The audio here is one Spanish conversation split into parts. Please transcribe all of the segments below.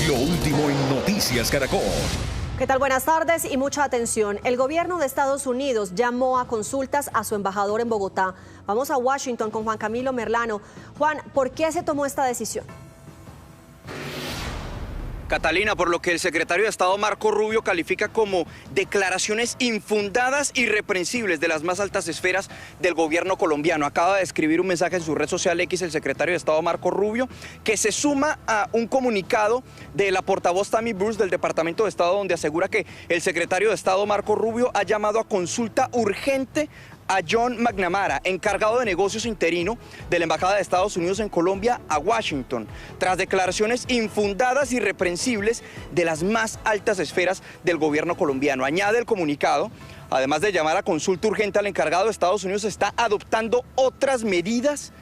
Lo último en Noticias Caracol. ¿Qué tal? Buenas tardes y mucha atención. El gobierno de Estados Unidos llamó a consultas a su embajador en Bogotá. Vamos a Washington con Juan Camilo Merlano. Juan, ¿por qué se tomó esta decisión? Catalina, por lo que el secretario de Estado Marco Rubio califica como declaraciones infundadas y irreprensibles de las más altas esferas del gobierno colombiano. Acaba de escribir un mensaje en su red social X el secretario de Estado Marco Rubio, que se suma a un comunicado de la portavoz Tammy Bruce del Departamento de Estado, donde asegura que el secretario de Estado Marco Rubio ha llamado a consulta urgente a John McNamara, encargado de negocios interino de la Embajada de Estados Unidos en Colombia, a Washington, tras declaraciones infundadas y irreprensibles de las más altas esferas del gobierno colombiano. Añade el comunicado, además de llamar a consulta urgente al encargado de Estados Unidos, está adoptando otras medidas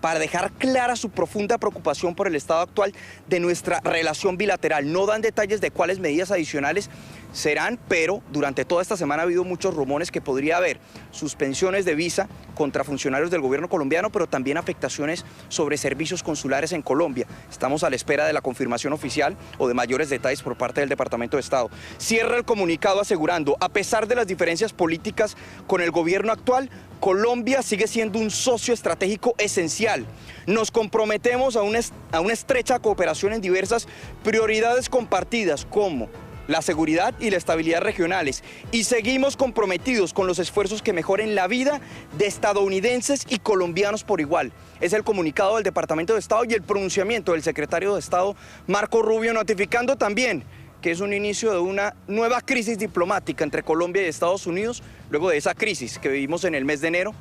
para dejar clara su profunda preocupación por el estado actual de nuestra relación bilateral. No dan detalles de cuáles medidas adicionales serán, pero durante toda esta semana ha habido muchos rumores que podría haber suspensiones de visa contra funcionarios del gobierno colombiano, pero también afectaciones sobre servicios consulares en Colombia. Estamos a la espera de la confirmación oficial o de mayores detalles por parte del Departamento de Estado. Cierra el comunicado asegurando, a pesar de las diferencias políticas con el gobierno actual, Colombia sigue siendo un socio estratégico esencial. Nos comprometemos a una estrecha cooperación en diversas prioridades compartidas como la seguridad y la estabilidad regionales, y seguimos comprometidos con los esfuerzos que mejoren la vida de estadounidenses y colombianos por igual. Es el comunicado del Departamento de Estado y el pronunciamiento del secretario de Estado Marco Rubio, notificando también que es un inicio de una nueva crisis diplomática entre Colombia y Estados Unidos, luego de esa crisis que vivimos en el mes de enero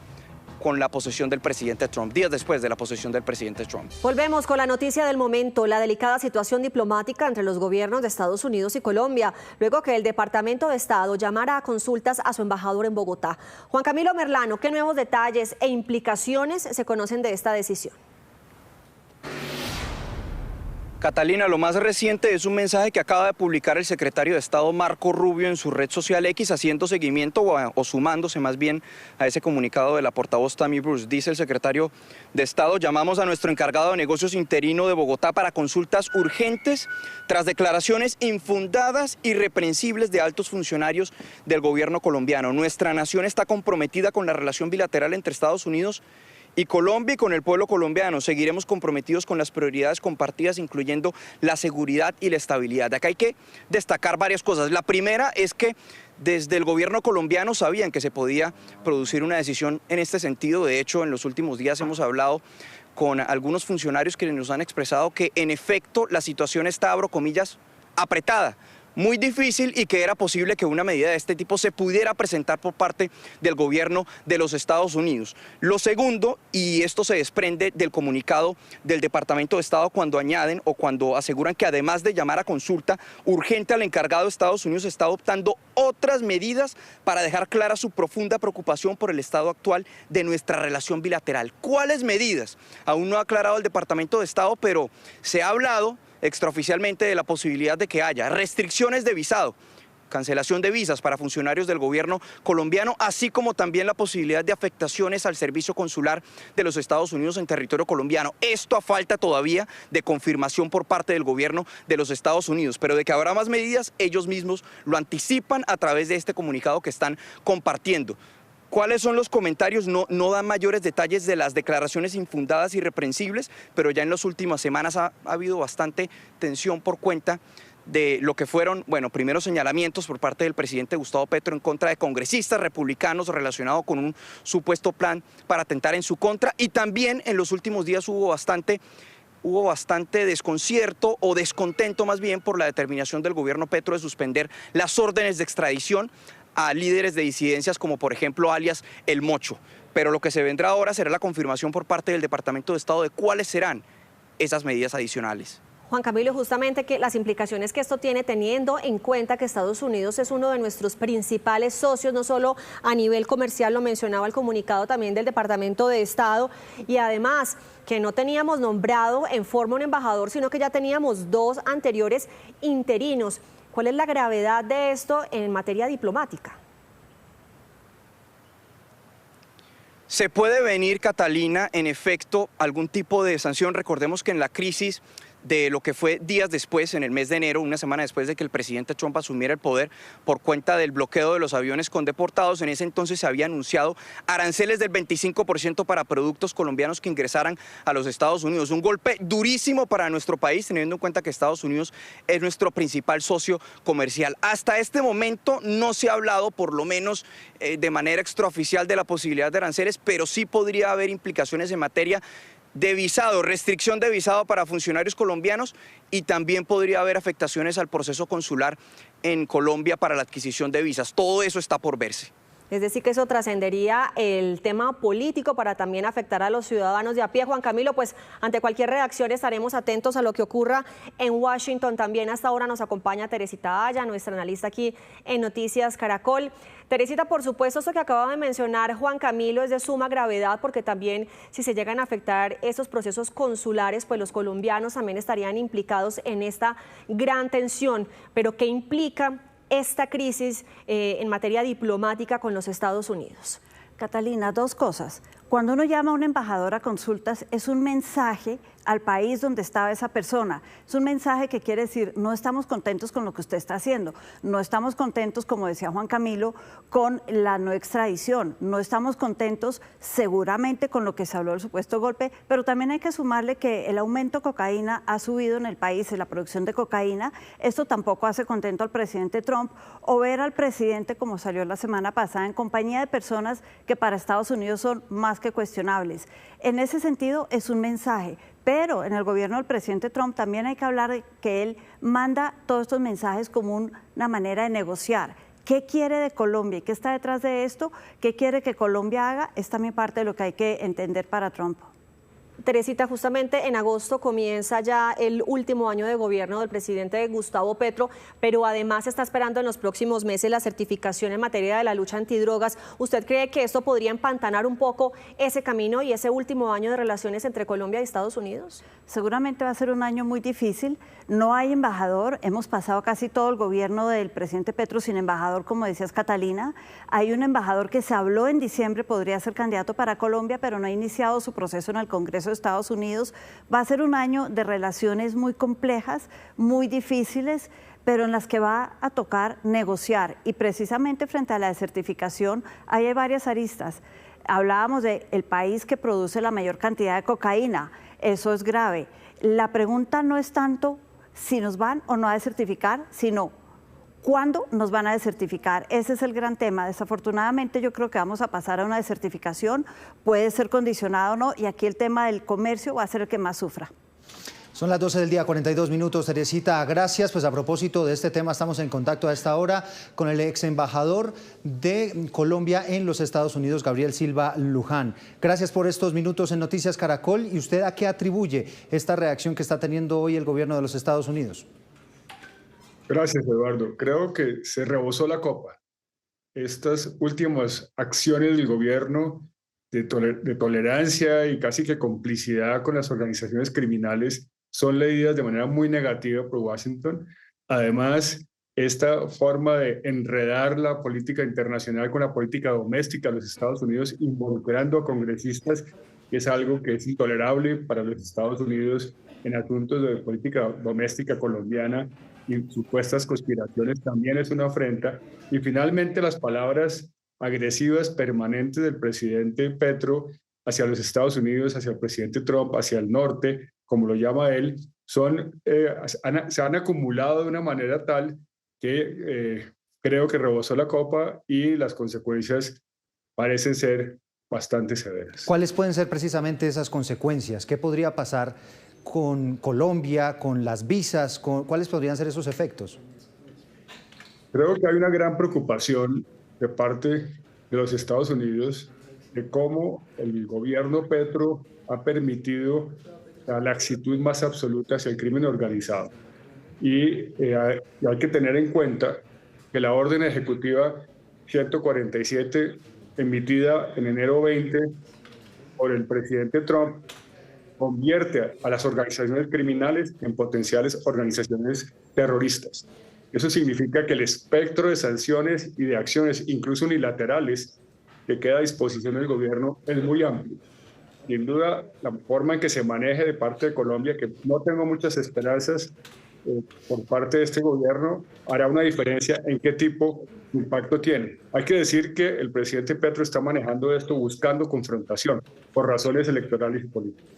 con la posesión del presidente Trump, días después de la posesión del presidente Trump. Volvemos con la noticia del momento, la delicada situación diplomática entre los gobiernos de Estados Unidos y Colombia, luego que el Departamento de Estado llamara a consultas a su embajador en Bogotá. Juan Camilo Merlano, ¿qué nuevos detalles e implicaciones se conocen de esta decisión? Catalina, lo más reciente es un mensaje que acaba de publicar el secretario de Estado Marco Rubio en su red social X, haciendo seguimiento o sumándose más bien a ese comunicado de la portavoz Tammy Bruce. Dice el secretario de Estado: llamamos a nuestro encargado de negocios interino de Bogotá para consultas urgentes tras declaraciones infundadas y irreprensibles de altos funcionarios del gobierno colombiano. Nuestra nación está comprometida con la relación bilateral entre Estados Unidos y Colombia, y con el pueblo colombiano seguiremos comprometidos con las prioridades compartidas, incluyendo la seguridad y la estabilidad. De acá hay que destacar varias cosas. La primera es que desde el gobierno colombiano sabían que se podía producir una decisión en este sentido. De hecho, en los últimos días hemos hablado con algunos funcionarios que nos han expresado que en efecto la situación está, abro comillas, apretada, muy difícil, y que era posible que una medida de este tipo se pudiera presentar por parte del gobierno de los Estados Unidos. Lo segundo, y esto se desprende del comunicado del Departamento de Estado cuando añaden o cuando aseguran que además de llamar a consulta urgente al encargado de Estados Unidos, está adoptando otras medidas para dejar clara su profunda preocupación por el estado actual de nuestra relación bilateral. ¿Cuáles medidas? Aún no ha aclarado el Departamento de Estado, pero se ha hablado extraoficialmente de la posibilidad de que haya restricciones de visado, cancelación de visas para funcionarios del gobierno colombiano, así como también la posibilidad de afectaciones al servicio consular de los Estados Unidos en territorio colombiano. Esto a falta todavía de confirmación por parte del gobierno de los Estados Unidos, pero de que habrá más medidas, ellos mismos lo anticipan a través de este comunicado que están compartiendo. ¿Cuáles son los comentarios? No dan mayores detalles de las declaraciones infundadas y irreprensibles, pero ya en las últimas semanas ha habido bastante tensión por cuenta de lo que fueron, primeros señalamientos por parte del presidente Gustavo Petro en contra de congresistas republicanos relacionado con un supuesto plan para atentar en su contra, y también en los últimos días hubo bastante desconcierto o descontento más bien por la determinación del gobierno Petro de suspender las órdenes de extradición a líderes de disidencias como por ejemplo alias El Mocho. Pero lo que se vendrá ahora será la confirmación por parte del Departamento de Estado de cuáles serán esas medidas adicionales. Juan Camilo, justamente que las implicaciones que esto tiene, teniendo en cuenta que Estados Unidos es uno de nuestros principales socios, no solo a nivel comercial, lo mencionaba el comunicado también del Departamento de Estado, y además que no teníamos nombrado en forma un embajador, sino que ya teníamos dos anteriores interinos. ¿Cuál es la gravedad de esto en materia diplomática? Se puede venir, Catalina, en efecto, algún tipo de sanción. Recordemos que en la crisis de lo que fue días después, en el mes de enero, una semana después de que el presidente Trump asumiera el poder por cuenta del bloqueo de los aviones con deportados. En ese entonces se había anunciado aranceles del 25% para productos colombianos que ingresaran a los Estados Unidos. Un golpe durísimo para nuestro país, teniendo en cuenta que Estados Unidos es nuestro principal socio comercial. Hasta este momento no se ha hablado, por lo menos de manera extraoficial, de la posibilidad de aranceles, pero sí podría haber implicaciones en materia de visado, restricción de visado para funcionarios colombianos, y también podría haber afectaciones al proceso consular en Colombia para la adquisición de visas. Todo eso está por verse. Es decir, que eso trascendería el tema político para también afectar a los ciudadanos de a pie. Juan Camilo, pues ante cualquier reacción estaremos atentos a lo que ocurra en Washington. También hasta ahora nos acompaña Teresita Aya, nuestra analista aquí en Noticias Caracol. Teresita, por supuesto, esto que acaba de mencionar Juan Camilo es de suma gravedad, porque también si se llegan a afectar esos procesos consulares, pues los colombianos también estarían implicados en esta gran tensión. Pero ¿qué implica esta crisis en materia diplomática con los Estados Unidos? Catalina, dos cosas. Cuando uno llama a un embajador a consultas, es un mensaje al país donde estaba esa persona. Es un mensaje que quiere decir, no estamos contentos con lo que usted está haciendo, no estamos contentos, como decía Juan Camilo, con la no extradición, no estamos contentos seguramente con lo que se habló del supuesto golpe, pero también hay que sumarle que el aumento de cocaína ha subido en el país, en la producción de cocaína. Esto tampoco hace contento al presidente Trump, o ver al presidente, como salió la semana pasada, en compañía de personas que para Estados Unidos son más que cuestionables. En ese sentido es un mensaje. Pero en el gobierno del presidente Trump también hay que hablar de que él manda todos estos mensajes como una manera de negociar. ¿Qué quiere de Colombia y qué está detrás de esto? ¿Qué quiere que Colombia haga? Es también parte de lo que hay que entender para Trump. Teresita, justamente en agosto comienza ya el último año de gobierno del presidente Gustavo Petro, pero además está esperando en los próximos meses la certificación en materia de la lucha antidrogas. ¿Usted cree que esto podría empantanar un poco ese camino y ese último año de relaciones entre Colombia y Estados Unidos? Seguramente va a ser un año muy difícil. No hay embajador. Hemos pasado casi todo el gobierno del presidente Petro sin embajador, como decías, Catalina. Hay un embajador que se habló en diciembre, podría ser candidato para Colombia, pero no ha iniciado su proceso en el Congreso de Estados Unidos. Va a ser un año de relaciones muy complejas, muy difíciles, pero en las que va a tocar negociar. Y precisamente frente a la desertificación hay varias aristas. Hablábamos del país que produce la mayor cantidad de cocaína. Eso es grave. La pregunta no es tanto si nos van o no a desertificar, sino ¿cuándo nos van a desertificar? Ese es el gran tema. Desafortunadamente yo creo que vamos a pasar a una desertificación, puede ser condicionado o no, y aquí el tema del comercio va a ser el que más sufra. Son las 12 del día, 42 minutos. Teresita, gracias. Pues a propósito de este tema, estamos en contacto a esta hora con el ex embajador de Colombia en los Estados Unidos, Gabriel Silva Luján. Gracias por estos minutos en Noticias Caracol. ¿Y usted a qué atribuye esta reacción que está teniendo hoy el gobierno de los Estados Unidos? Gracias, Eduardo. Creo que se rebosó la copa. Estas últimas acciones del gobierno de tolerancia y casi que complicidad con las organizaciones criminales son leídas de manera muy negativa por Washington. Además, esta forma de enredar la política internacional con la política doméstica de los Estados Unidos, involucrando a congresistas, es algo que es intolerable para los Estados Unidos en asuntos de política doméstica colombiana, y supuestas conspiraciones también es una afrenta. Y finalmente las palabras agresivas permanentes del presidente Petro hacia los Estados Unidos, hacia el presidente Trump, hacia el norte, como lo llama él, se han acumulado de una manera tal que creo que rebosó la copa y las consecuencias parecen ser bastante severas. ¿Cuáles pueden ser precisamente esas consecuencias? ¿Qué podría pasar con Colombia, con las visas? ¿Cuáles podrían ser esos efectos? Creo que hay una gran preocupación de parte de los Estados Unidos de cómo el gobierno Petro ha permitido la laxitud más absoluta hacia el crimen organizado. Y hay que tener en cuenta que la orden ejecutiva 147, emitida en enero 20 por el presidente Trump, convierte a las organizaciones criminales en potenciales organizaciones terroristas. Eso significa que el espectro de sanciones y de acciones, incluso unilaterales, que queda a disposición del gobierno es muy amplio. sin duda la forma en que se maneje de parte de Colombia, que no tengo muchas esperanzas por parte de este gobierno, hará una diferencia en qué tipo de impacto tiene. Hay que decir que el presidente Petro está manejando esto buscando confrontación por razones electorales y políticas.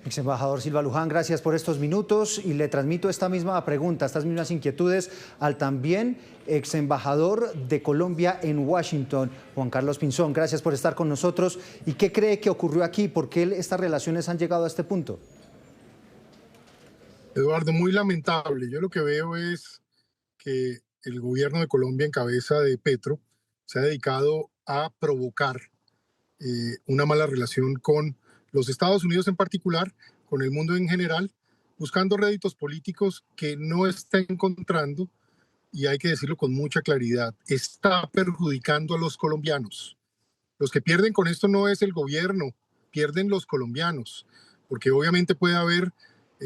Ex embajador Silva Luján, gracias por estos minutos y le transmito esta misma pregunta, estas mismas inquietudes al también ex embajador de Colombia en Washington, Juan Carlos Pinzón. Gracias por estar con nosotros. ¿Y qué cree que ocurrió aquí? ¿Por qué estas relaciones han llegado a este punto? Eduardo, muy lamentable. Yo lo que veo es que el gobierno de Colombia en cabeza de Petro se ha dedicado a provocar una mala relación con los Estados Unidos en particular, con el mundo en general, buscando réditos políticos que no está encontrando, y hay que decirlo con mucha claridad, está perjudicando a los colombianos. Los que pierden con esto no es el gobierno, pierden los colombianos, porque obviamente puede haber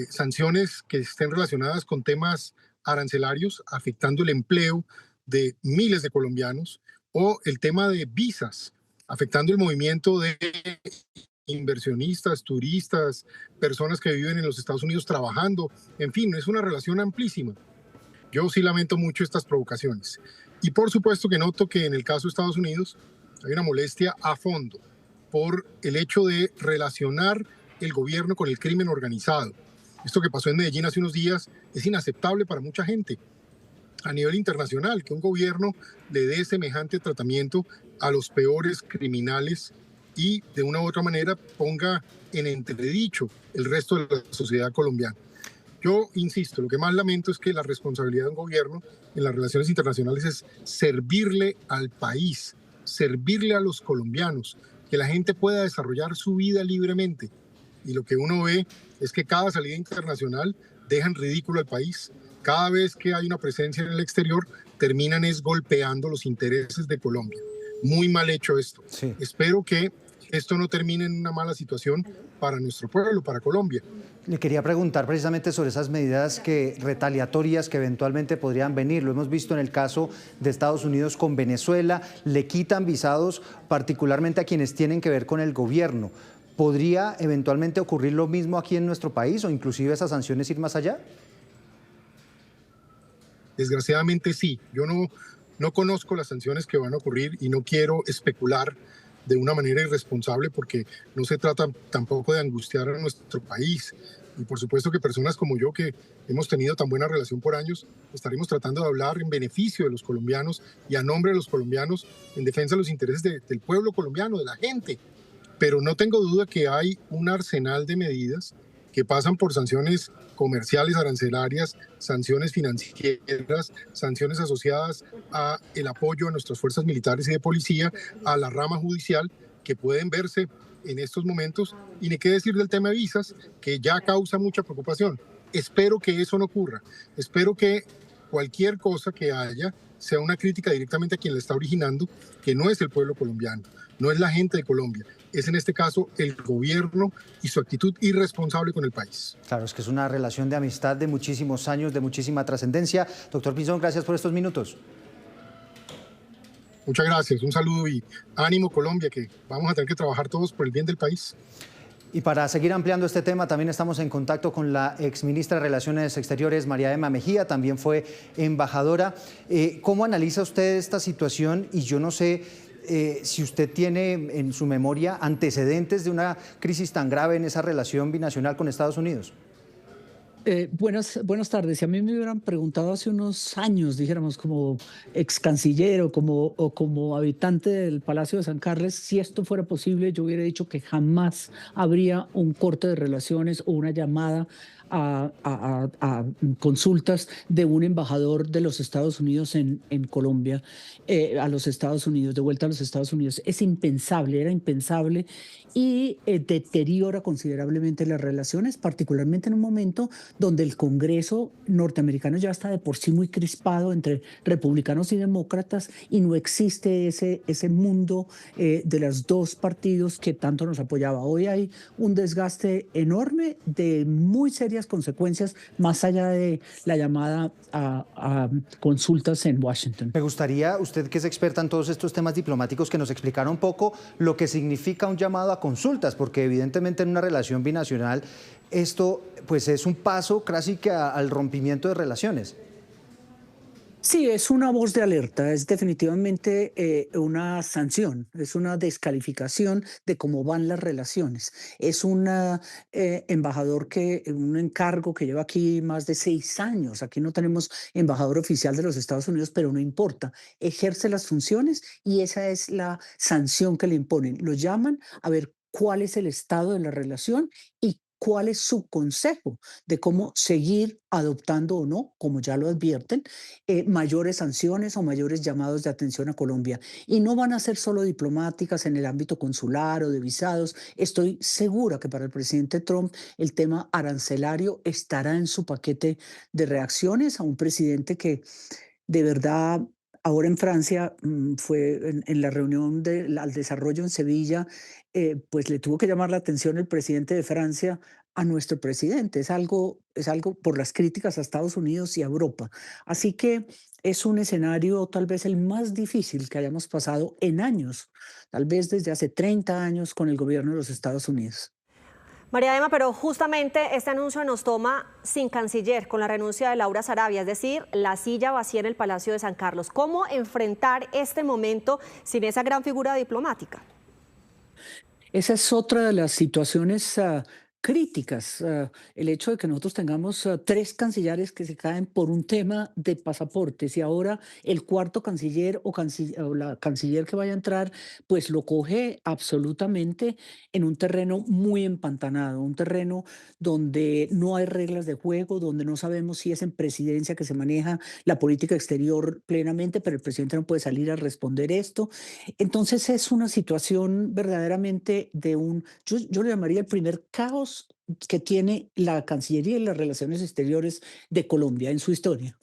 sanciones que estén relacionadas con temas arancelarios, afectando el empleo de miles de colombianos, o el tema de visas, afectando el movimiento de inversionistas, turistas, personas que viven en los Estados Unidos trabajando. En fin, es una relación amplísima. Yo sí lamento mucho estas provocaciones. Y por supuesto que noto que en el caso de Estados Unidos hay una molestia a fondo por el hecho de relacionar el gobierno con el crimen organizado. Esto que pasó en Medellín hace unos días es inaceptable para mucha gente a nivel internacional, que un gobierno le dé semejante tratamiento a los peores criminales y de una u otra manera ponga en entredicho el resto de la sociedad colombiana. Yo insisto, lo que más lamento es que la responsabilidad de un gobierno en las relaciones internacionales es servirle al país, servirle a los colombianos, que la gente pueda desarrollar su vida libremente. Y lo que uno ve es que cada salida internacional deja en ridículo al país. Cada vez que hay una presencia en el exterior, terminan es golpeando los intereses de Colombia. Muy mal hecho esto. Sí. Espero que esto no termine en una mala situación para nuestro pueblo, para Colombia. Le quería preguntar precisamente sobre esas medidas retaliatorias que eventualmente podrían venir. Lo hemos visto en el caso de Estados Unidos con Venezuela. Le quitan visados particularmente a quienes tienen que ver con el gobierno. ¿Podría eventualmente ocurrir lo mismo aquí en nuestro país o inclusive esas sanciones ir más allá? Desgraciadamente sí. Yo no conozco las sanciones que van a ocurrir y no quiero especular de una manera irresponsable porque no se trata tampoco de angustiar a nuestro país. Y por supuesto que personas como yo, que hemos tenido tan buena relación por años, estaremos tratando de hablar en beneficio de los colombianos y a nombre de los colombianos, en defensa de los intereses del pueblo colombiano, de la gente. Pero no tengo duda que hay un arsenal de medidas que pasan por sanciones comerciales, arancelarias, sanciones financieras, sanciones asociadas a el apoyo a nuestras fuerzas militares y de policía, a la rama judicial, que pueden verse en estos momentos. Y ni qué decir del tema de visas, que ya causa mucha preocupación. Espero que eso no ocurra. Espero que cualquier cosa que haya sea una crítica directamente a quien la está originando, que no es el pueblo colombiano, no es la gente de Colombia, es en este caso el gobierno y su actitud irresponsable con el país. Claro, es que es una relación de amistad de muchísimos años, de muchísima trascendencia. Doctor Pinzón, gracias por estos minutos. Muchas gracias, un saludo y ánimo Colombia, que vamos a tener que trabajar todos por el bien del país. Y para seguir ampliando este tema, también estamos en contacto con la exministra de Relaciones Exteriores, María Emma Mejía, también fue embajadora. ¿Cómo analiza usted esta situación? Y yo no sé si usted tiene en su memoria antecedentes de una crisis tan grave en esa relación binacional con Estados Unidos. Buenas tardes. Si a mí me hubieran preguntado hace unos años, dijéramos, como ex canciller o como habitante del Palacio de San Carlos, si esto fuera posible, yo hubiera dicho que jamás habría un corte de relaciones o una llamada a consultas de un embajador de los Estados Unidos en Colombia, a los Estados Unidos, de vuelta a los Estados Unidos. Es impensable, era impensable y deteriora considerablemente las relaciones, particularmente en un momento donde el Congreso norteamericano ya está de por sí muy crispado entre republicanos y demócratas y no existe ese mundo de los dos partidos que tanto nos apoyaba. Hoy hay un desgaste enorme de muy serias consecuencias más allá allá de la llamada a consultas en Washington. Me gustaría, usted que es experta en todos estos temas diplomáticos, que nos explicara un poco lo que significa un llamado a consultas, porque evidentemente en una relación binacional esto pues es un paso casi que al rompimiento de relaciones. Sí, es una voz de alerta, es definitivamente una sanción, es una descalificación de cómo van las relaciones. Es un embajador un encargo que lleva aquí más de 6 años. Aquí no tenemos embajador oficial de los Estados Unidos, pero no importa. Ejerce las funciones y esa es la sanción que le imponen. Lo llaman a ver cuál es el estado de la relación y cuál es su consejo de cómo seguir adoptando o no, como ya lo advierten, mayores sanciones o mayores llamados de atención a Colombia. Y no van a ser solo diplomáticas en el ámbito consular o de visados. Estoy segura que para el presidente Trump el tema arancelario estará en su paquete de reacciones a un presidente que de verdad... Ahora en Francia fue en la reunión al desarrollo en Sevilla, pues le tuvo que llamar la atención el presidente de Francia a nuestro presidente. Es algo por las críticas a Estados Unidos y a Europa. Así que es un escenario tal vez el más difícil que hayamos pasado en años, tal vez desde hace 30 años con el gobierno de los Estados Unidos. María Emma, pero justamente este anuncio nos toma sin canciller, con la renuncia de Laura Sarabia, es decir, la silla vacía en el Palacio de San Carlos. ¿Cómo enfrentar este momento sin esa gran figura diplomática? Esa es otra de las situaciones críticas, el hecho de que nosotros tengamos 3 cancilleres que se caen por un tema de pasaportes y ahora el cuarto canciller o la canciller que vaya a entrar, pues lo coge absolutamente en un terreno muy empantanado, un terreno donde no hay reglas de juego, donde no sabemos si es en presidencia que se maneja la política exterior plenamente, pero el presidente no puede salir a responder esto. Entonces es una situación verdaderamente yo le llamaría el primer caos que tiene la Cancillería y las relaciones exteriores de Colombia en su historia.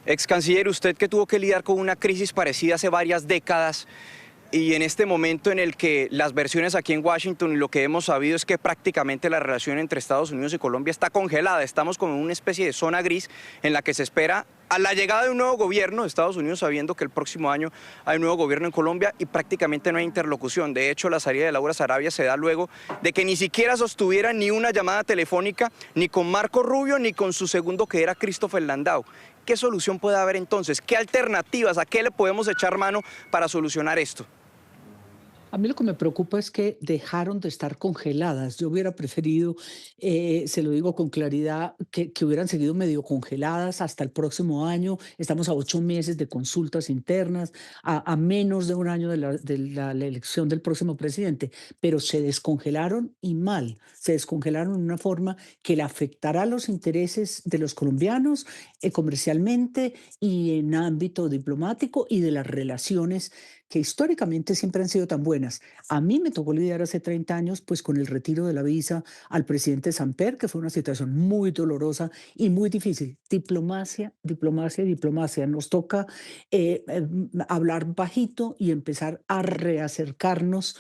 Ex canciller, usted que tuvo que lidiar con una crisis parecida hace varias décadas y en este momento en el que las versiones aquí en Washington y lo que hemos sabido es que prácticamente la relación entre Estados Unidos y Colombia está congelada, estamos como en una especie de zona gris en la que se espera a la llegada de un nuevo gobierno de Estados Unidos, sabiendo que el próximo año hay un nuevo gobierno en Colombia y prácticamente no hay interlocución. De hecho, la salida de Laura Sarabia se da luego de que ni siquiera sostuviera ni una llamada telefónica ni con Marco Rubio ni con su segundo, que era Christopher Landau. ¿Qué solución puede haber entonces? ¿Qué alternativas? ¿A qué le podemos echar mano para solucionar esto? A mí lo que me preocupa es que dejaron de estar congeladas. Yo hubiera preferido, se lo digo con claridad, que hubieran seguido medio congeladas hasta el próximo año. Estamos a 8 meses de consultas internas, a menos de un año de la elección del próximo presidente, pero se descongelaron y mal. Se descongelaron de una forma que le afectará los intereses de los colombianos comercialmente y en ámbito diplomático y de las relaciones que históricamente siempre han sido tan buenas. A mí me tocó lidiar hace 30 años pues con el retiro de la visa al presidente Samper, que fue una situación muy dolorosa y muy difícil. Diplomacia, diplomacia, diplomacia. Nos toca hablar bajito y empezar a reacercarnos,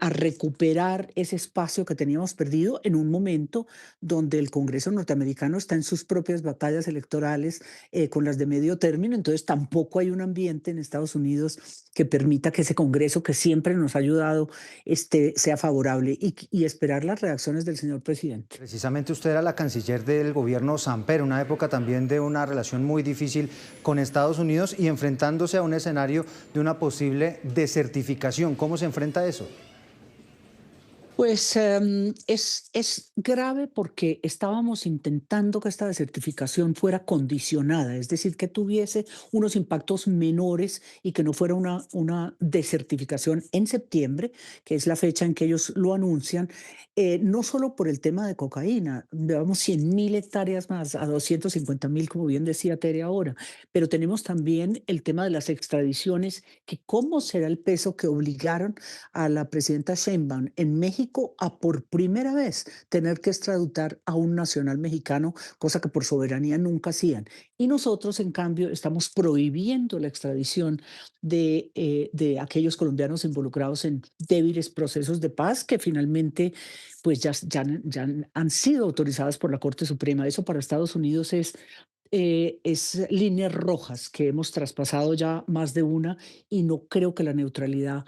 a recuperar ese espacio que teníamos perdido en un momento donde el Congreso norteamericano está en sus propias batallas electorales con las de medio término, entonces tampoco hay un ambiente en Estados Unidos que permita que ese Congreso que siempre nos ha ayudado sea favorable y esperar las reacciones del señor presidente. Precisamente usted era la canciller del gobierno Samper, una época también de una relación muy difícil con Estados Unidos y enfrentándose a un escenario de una posible desertificación. ¿Cómo se enfrenta a eso? Pues es grave porque estábamos intentando que esta desertificación fuera condicionada, es decir, que tuviese unos impactos menores y que no fuera una desertificación en septiembre, que es la fecha en que ellos lo anuncian, no solo por el tema de cocaína, llevamos 100.000 hectáreas más, a 250.000, como bien decía Tere ahora, pero tenemos también el tema de las extradiciones, que cómo será el peso que obligaron a la presidenta Sheinbaum en México México a por primera vez tener que extraditar a un nacional mexicano, cosa que por soberanía nunca hacían. Y nosotros, en cambio, estamos prohibiendo la extradición de aquellos colombianos involucrados en débiles procesos de paz que finalmente pues ya han sido autorizadas por la Corte Suprema. Eso para Estados Unidos es líneas rojas que hemos traspasado ya más de una y no creo que la neutralidad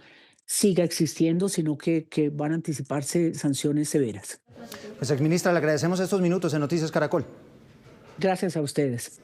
siga existiendo, sino que van a anticiparse sanciones severas. Pues, exministra, le agradecemos estos minutos en Noticias Caracol. Gracias a ustedes.